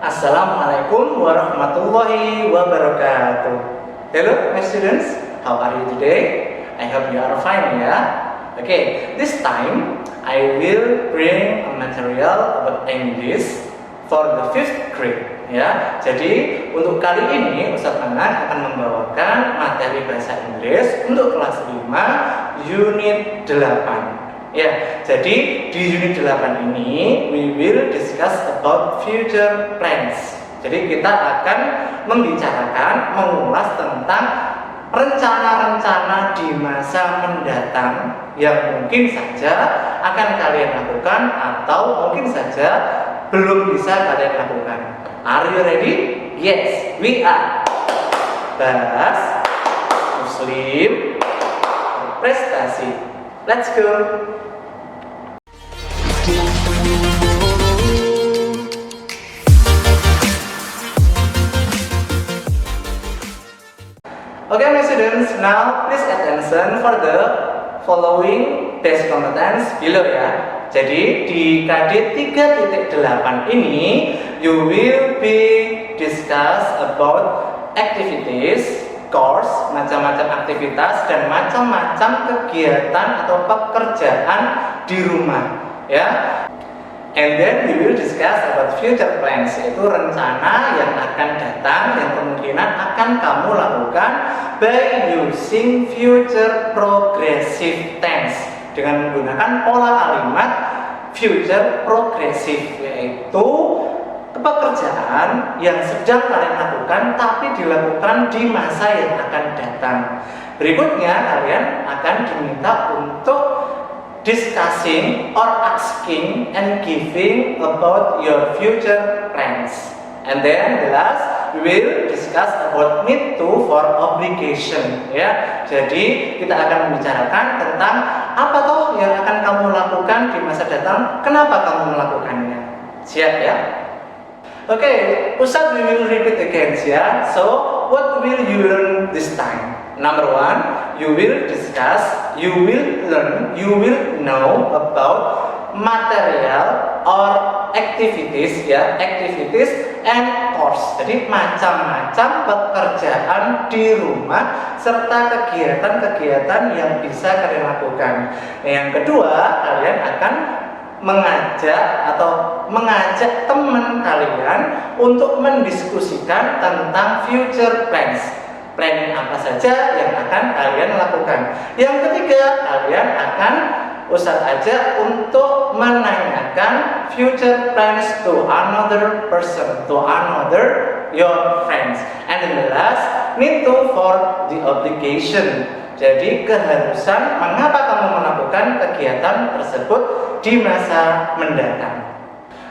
Assalamualaikum warahmatullahi wabarakatuh. Hello my students, how are you today? I hope you are fine ya. Okay, this time I will bring a material about English for the 5th grade ya. Jadi untuk kali ini Ustaz Anan akan membawakan materi bahasa Inggris untuk kelas 5 unit 8. Ya, jadi di unit 8 ini we will discuss about future plans. Jadi kita akan membicarakan, mengulas tentang rencana-rencana di masa mendatang yang mungkin saja akan kalian lakukan atau mungkin saja belum bisa kalian lakukan. Are you ready? Yes, we are. Bahas Muslim prestasi. Let's go. Okay, my students, now please attention for the following basic competence below ya. Jadi di KD 3.8 ini you will be discuss about activities, course, macam-macam aktivitas dan macam-macam kegiatan atau pekerjaan di rumah ya. And then we will discuss about future plans, yaitu rencana yang akan datang yang kemungkinan akan kamu lakukan by using future progressive tense dengan menggunakan pola kalimat future progressive, yaitu pekerjaan yang sedang kalian lakukan tapi dilakukan di masa yang akan datang. Berikutnya kalian akan diminta untuk discussing or asking and giving about your future plans. And then the last we will discuss about need to for obligation ya. Jadi kita akan membicarakan tentang apa toh yang akan kamu lakukan di masa datang, kenapa kamu melakukannya. Siap ya? Okay, Ustaz, we will repeat again ya. So, what will you learn this time? Number 1, you will discuss, you will learn, you will know about material or activities ya, activities and course. Jadi macam-macam pekerjaan di rumah serta kegiatan-kegiatan yang bisa kalian lakukan. Yang kedua, kalian akan mengajak teman kalian untuk mendiskusikan tentang future plans. Planning apa saja yang akan kalian lakukan. Yang ketiga, kalian akan Ustaz ajak untuk menanyakan future plans to another person, to another your friends. And the last, need to for the obligation. Jadi keharusan mengapa kamu melakukan kegiatan tersebut di masa mendatang.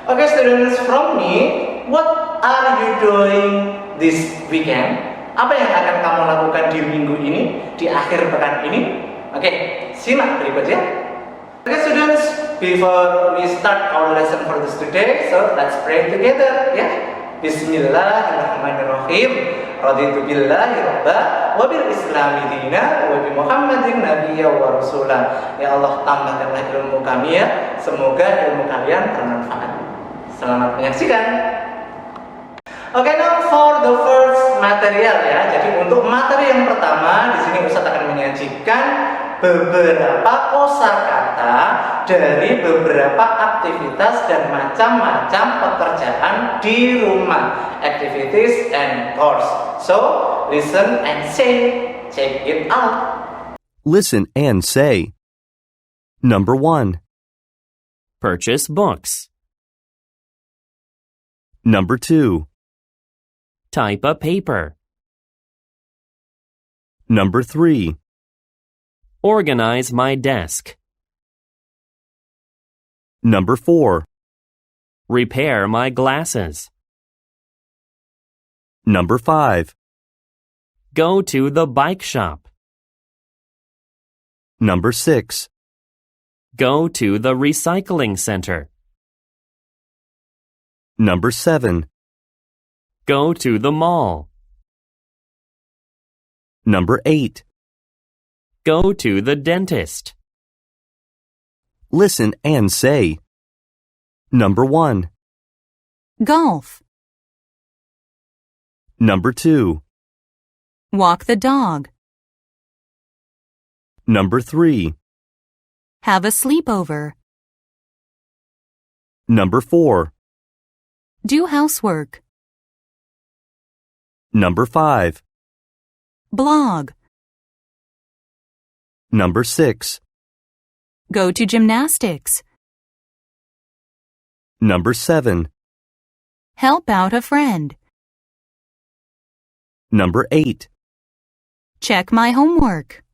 Okay students, from me, what are you doing this weekend? Apa yang akan kamu lakukan di minggu ini, di akhir pekan ini? Oke, simak berikut ya. Okay students, before we start our lesson for this today, so let's pray together ya. Bismillahirrahmanirrahim. Raditu billahi rabba wa bil islami dina wa bi Muhammadin nabiyya wa rasula. Ya Allah, tambahkanlah ilmu kami ya. Semoga ilmu kalian bermanfaat. Selamat menyaksikan. Okay, now for the first material ya. Jadi untuk materi yang pertama di sini Ustaz akan menyajikan beberapa kosakata dari beberapa aktivitas dan macam-macam pekerjaan di rumah, activities and course. So, listen and say, check it out. Listen and say. Number 1. Purchase books. Number 2. Type a paper. Number 3. Organize my desk. Number 4. Repair my glasses. Number 5. Go to the bike shop. Number 6. Go to the recycling center. Number 7. Go to the mall. Number 8. Go to the dentist. Listen and say. Number 1. Golf. Number 2. Walk the dog. Number 3. Have a sleepover. Number 4. Do housework. Number 5. Blog. Number 6. Go to gymnastics. Number 7. Help out a friend. Number 8. Check my homework.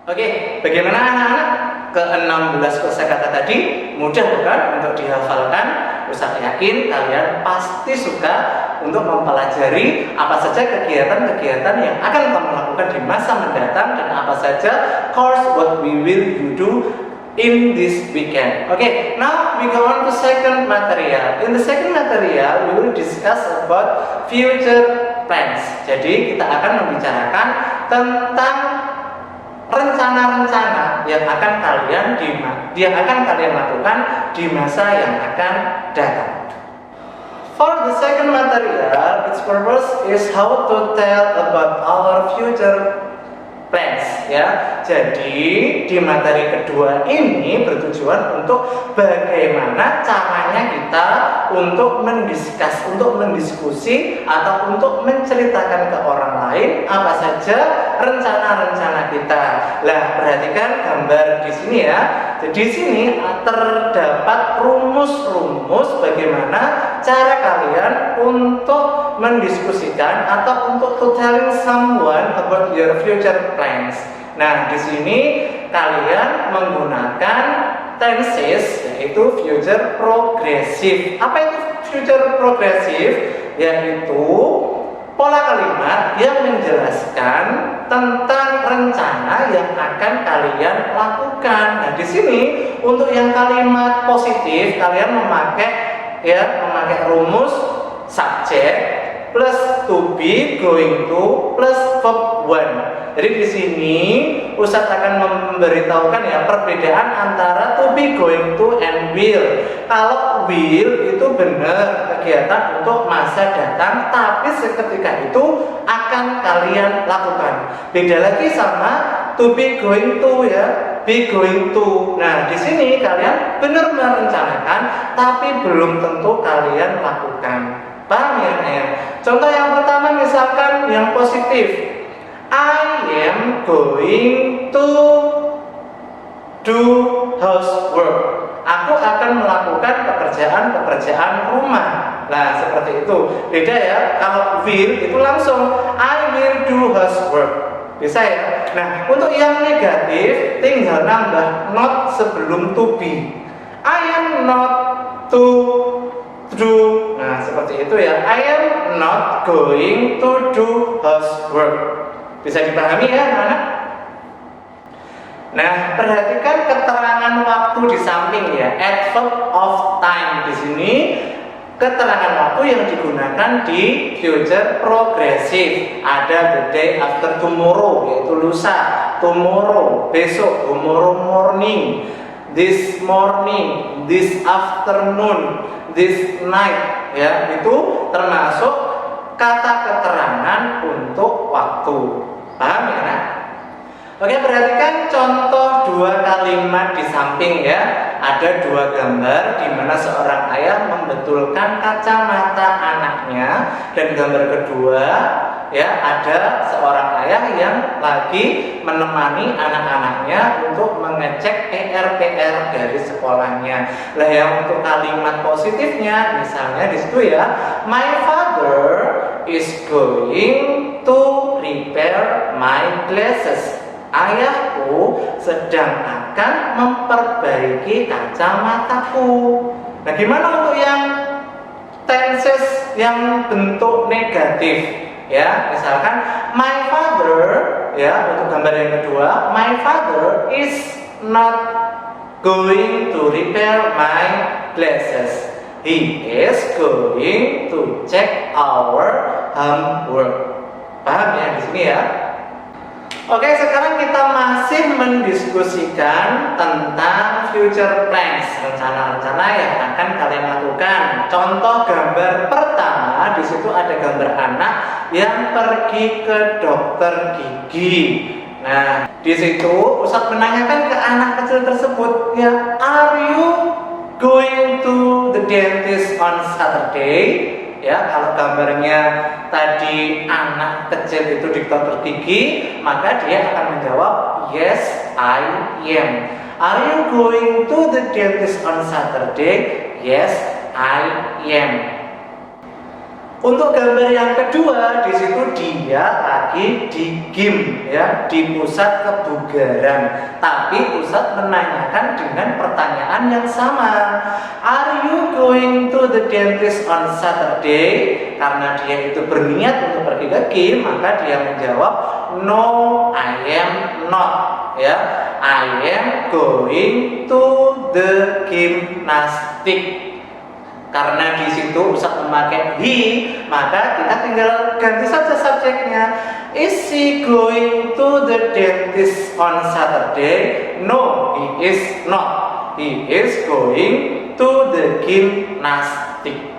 Oke, bagaimana anak-anak? Ke-16 kosakata tadi mudah bukan untuk dihafalkan? Ustaz yakin kalian pasti suka untuk mempelajari apa saja kegiatan-kegiatan yang akan kamu lakukan di masa mendatang dan apa saja course what we will you do in this weekend. Okay, now we go on to second material. In the second material, we will discuss about future plans. Jadi kita akan membicarakan tentang rencana-rencana yang akan kalian lakukan di masa yang akan datang. For the second material, its purpose is how to tell about our future plans, ya. Jadi di materi kedua ini bertujuan untuk bagaimana caranya kita untuk mendiskusi atau untuk menceritakan ke orang lain apa saja rencana-rencana kita. Lah, perhatikan gambar di sini ya. Jadi di sini terdapat rumus-rumus bagaimana cara kalian untuk mendiskusikan atau untuk to telling someone about your future plans. Nah, di sini kalian menggunakan tenses, yaitu future progressive. Apa itu future progressive? Yaitu pola kalimat yang menjelaskan tentang rencana yang akan kalian lakukan. Nah, di sini untuk yang kalimat positif kalian memakai rumus subject plus to be, going to plus verb one. Jadi di sini Ustadz akan memberitahukan ya perbedaan antara to be, going to, and will. Kalau will itu benar kegiatan untuk masa datang, tapi seketika itu akan kalian lakukan. Beda lagi sama to be, going to ya, be going to. Nah, di sini kalian benar merencanakan, tapi belum tentu kalian lakukan. Paham ya? Contoh yang pertama misalkan yang positif. I am going to do housework. Aku akan melakukan pekerjaan rumah. Nah, seperti itu. Beda ya. Kalau will itu langsung I will do housework. Bisa ya? Nah, untuk yang negatif tinggal nambah not sebelum to be. I am not to do. Nah, seperti itu ya. I am not going to do housework. Bisa dipahami ya, anak-anak? Nah, perhatikan keterangan waktu di samping ya. Adverb of time di sini keterangan waktu yang digunakan di future progressive. Ada the day after tomorrow, yaitu lusa, tomorrow, besok, tomorrow morning, this morning, this afternoon, this night, ya, itu termasuk kata keterangan untuk waktu. Paham ya, nak? Oke, perhatikan contoh dua kalimat di samping ya. Ada dua gambar di mana seorang ayah membetulkan kacamata anaknya, dan gambar kedua ya ada seorang ayah yang lagi menemani anak-anaknya untuk mengecek PR-PR dari sekolahnya. Lah, yang untuk kalimat positifnya misalnya di situ ya, my father is going to repair my glasses. Ayahku sedang akan memperbaiki kacamataku. Nah, gimana untuk yang tenses yang bentuk negatif? Ya, misalkan my father, ya, untuk gambar yang kedua, my father is not going to repair my glasses. He is going to check our homework. Paham ya di sini ya? Oke, sekarang kita masih mendiskusikan tentang future plans, rencana-rencana yang akan kalian lakukan. Contoh gambar pertama di situ ada gambar anak yang pergi ke dokter gigi. Nah, di situ Ustadz menanyakan ke anak kecil tersebut, ya, are you going to the dentist on Saturday? Ya, kalau gambarnya tadi anak kecil itu di dokter gigi, maka dia akan menjawab, yes, I am. Are you going to the dentist on Saturday? Yes, I am. Untuk gambar yang kedua, di situ dia lagi di gym, ya, di pusat kebugaran. Tapi Ustadz menanyakan dengan pertanyaan yang sama. Are you going to the dentist on Saturday? Karena dia itu berniat untuk pergi ke gym, maka dia menjawab, no, I am not. Ya, I am going to the gymnastic. Karena di situ Ustadz memakai he, maka kita tinggal ganti saja subjeknya. Is he going to the dentist on Saturday? No, he is not. He is going to the gymnastic.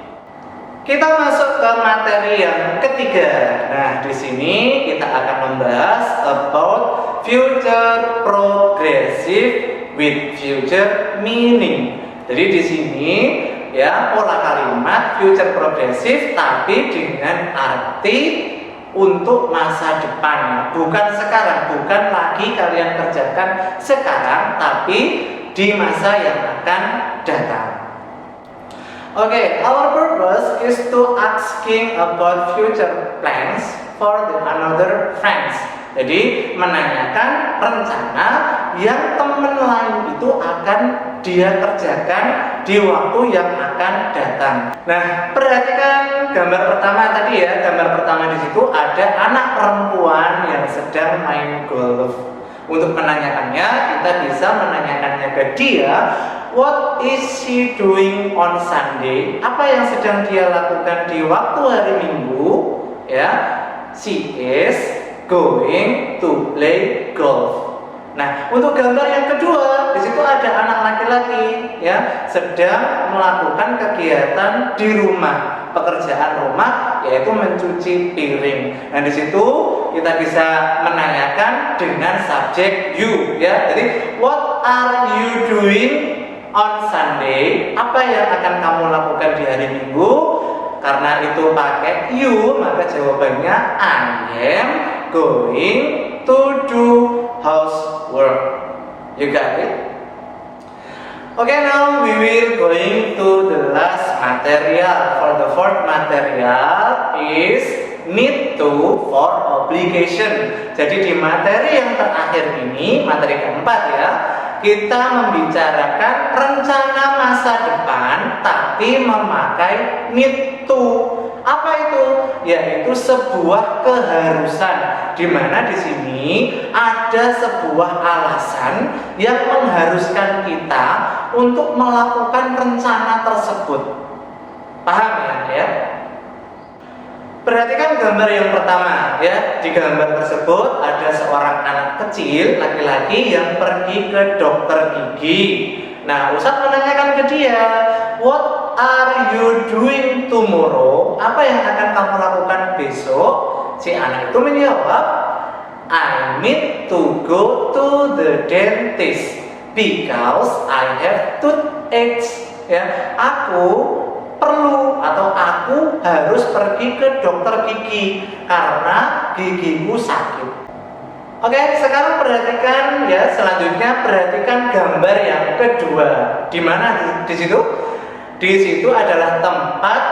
Kita masuk ke materi yang ketiga. Nah, di sini kita akan membahas about future progressive with future meaning. Jadi di sini, ya, pola kalimat future progressive tapi dengan arti untuk masa depan, bukan sekarang, bukan lagi kalian kerjakan sekarang, tapi di masa yang akan datang. Okay, our purpose is to asking about future plans for the another friends. Jadi menanyakan rencana yang teman lain itu akan dia kerjakan di waktu yang akan datang. Nah, perhatikan gambar pertama tadi, ya. Gambar pertama di situ ada anak perempuan yang sedang main golf. Untuk menanyakannya, kita bisa menanyakannya ke dia, what is she doing on Sunday? Apa yang sedang dia lakukan di waktu hari Minggu? Ya, she is going to play golf. Nah, untuk gambar yang kedua, di situ ada anak laki-laki, ya, sedang melakukan kegiatan di rumah, pekerjaan rumah, yaitu mencuci piring. Nah, di situ kita bisa menanyakan dengan subjek you, ya. Jadi, what are you doing on Sunday? Apa yang akan kamu lakukan di hari Minggu? Karena itu pakai you, maka jawabannya I am going to do housework. You got it? Okay, now we will going to the last material. For the fourth material is need to for obligation. Jadi di materi yang terakhir ini, materi keempat, ya, kita membicarakan rencana masa depan tapi memakai need to. Apa itu? Yaitu sebuah keharusan, di mana di sini ada sebuah alasan yang mengharuskan kita untuk melakukan rencana tersebut. Paham, ya? Perhatikan gambar yang pertama, ya. Di gambar tersebut ada seorang anak kecil laki-laki yang pergi ke dokter gigi. Nah, Ustadz menanyakan ke dia, what are you doing tomorrow? Apa yang akan kamu lakukan besok? Si anak itu menjawab, I need to go to the dentist because I have toothaches. Ya, aku perlu atau aku harus pergi ke dokter gigi karena gigiku sakit. Oke, sekarang perhatikan, ya, selanjutnya perhatikan gambar yang kedua. Di mana di situ? Di situ adalah tempat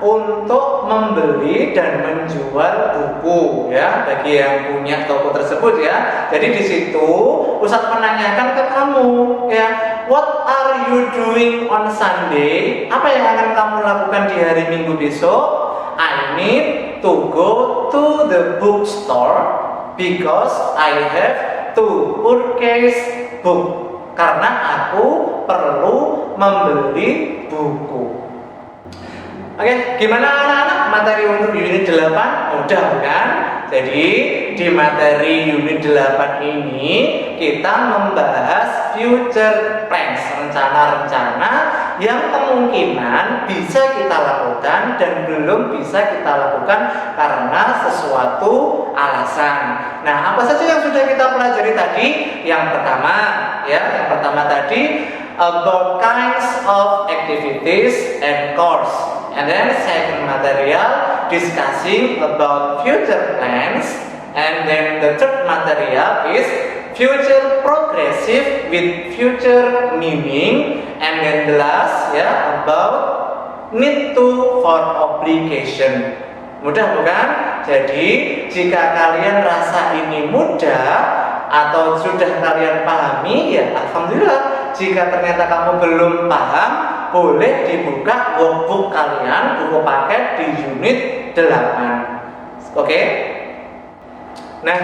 untuk membeli dan menjual buku, ya, bagi yang punya toko tersebut, ya. Jadi di situ Ustadz menanyakan ke kamu, ya, what are you doing on Sunday? Apa yang akan kamu lakukan di hari Minggu besok? I need to go to the bookstore because I have to purchase book. Karena aku perlu membeli buku. Oke, gimana anak-anak? Materi untuk unit 8 mudah, bukan? Jadi di materi unit 8 ini kita membahas future plans, rencana-rencana yang kemungkinan bisa kita lakukan dan belum bisa kita lakukan karena sesuatu alasan. Nah, apa saja yang sudah kita pelajari tadi? Yang pertama tadi about kinds of activities and course. And then second material discussing about future plans. And then the third material is future progressive with future meaning. And then the last about need to for obligation. Mudah bukan? Jadi jika kalian rasa ini mudah atau sudah kalian pahami, ya alhamdulillah. Jika ternyata kamu belum paham, boleh dibuka workbook kalian, buku paket di unit 8. Oke? Nah,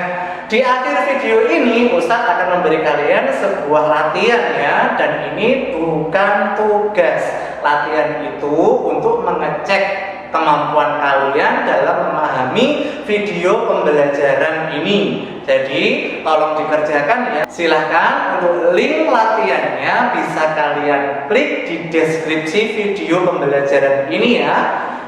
di akhir video ini Ustadz akan memberi kalian sebuah latihan ya, dan ini bukan tugas. Latihan itu untuk mengecek kemampuan kalian dalam memahami video pembelajaran ini. Jadi tolong dikerjakan ya. Silahkan untuk link latihannya bisa kalian klik di deskripsi video pembelajaran ini ya.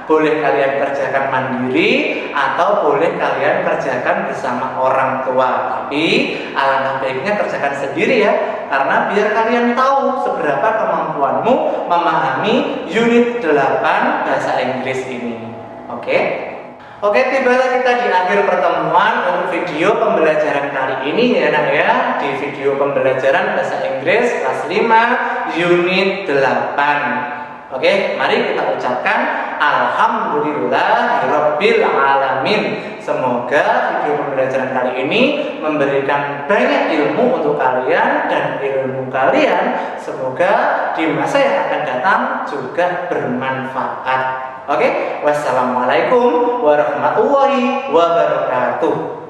Boleh kalian kerjakan mandiri atau boleh kalian kerjakan bersama orang tua. Tapi alangkah baiknya kerjakan sendiri ya, karena biar kalian tahu seberapa kemampuanmu memahami unit 8 bahasa Inggris ini. Oke, tibalah kita di akhir pertemuan untuk video pembelajaran kali ini ya nak ya. Di video pembelajaran bahasa Inggris kelas 5 unit 8. Oke, mari kita ucapkan Alhamdulillahirabbil alamin. Semoga video pembelajaran kali ini memberikan banyak ilmu untuk kalian, dan ilmu kalian semoga di masa yang akan datang juga bermanfaat. Oke, wassalamualaikum warahmatullahi wabarakatuh.